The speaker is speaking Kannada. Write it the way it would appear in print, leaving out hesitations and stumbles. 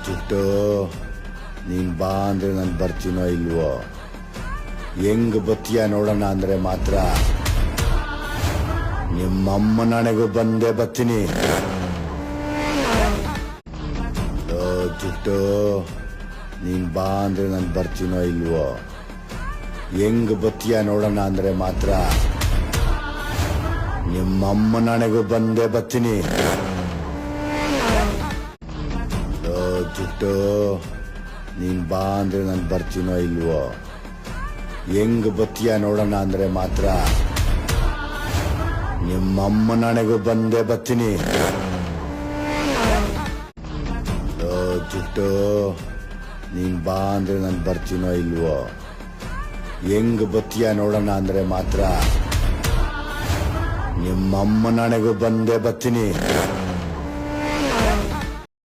ಜುಟ್ಟು ನೀನ್ ಬಾ ಅಂದ್ರೆ ನಾನು ಬರ್ತೀನೋ ಇಲ್ವೋ? ಹೆಂಗ್ ಬತ್ತೀಯ ನೋಡೋಣ ಅಂದ್ರೆ ಮಾತ್ರ ನಿಮ್ಮಮ್ಮ ನನಗೂ ಬಂದೇ ಬರ್ತೀನಿ. ಜುಟ್ಟು ನೀನ್ ಬಾ ಅಂದ್ರೆ ನಾನು ಬರ್ತೀನೋ ಇಲ್ವೋ? ಹೆಂಗ್ ಬತ್ತೀಯ ನೋಡೋಣ ಅಂದ್ರೆ ಮಾತ್ರ ನಿಮ್ಮಮ್ಮ ನನಗೂ ಬಂದೇ ಬರ್ತೀನಿ. ಜುಟ್ಟು ನೀನ್ ಬಾ ಅಂದ್ರೆ ನಾನು ಬರ್ತೀನೋ ಇಲ್ವೋ? ಹೆಂಗ್ ಬತ್ತೀಯ ನೋಡೋಣ ಅಂದ್ರೆ ಮಾತ್ರ ನಿಮ್ಮಮ್ಮ ನನಗೂ ಬಂದೇ ಬರ್ತೀನಿ. ಜುಟ್ಟು ನೀನ್ ಬಾ ಅಂದ್ರೆ ನಾನು ಬರ್ತೀನೋ ಇಲ್ವೋ? ಹೆಂಗ್ ಬತ್ತೀಯ ನೋಡೋಣ ಅಂದ್ರೆ ಮಾತ್ರ ನಿಮ್ಮಮ್ಮ ನನಗೂ ಬಂದೇ ಬರ್ತೀನಿ.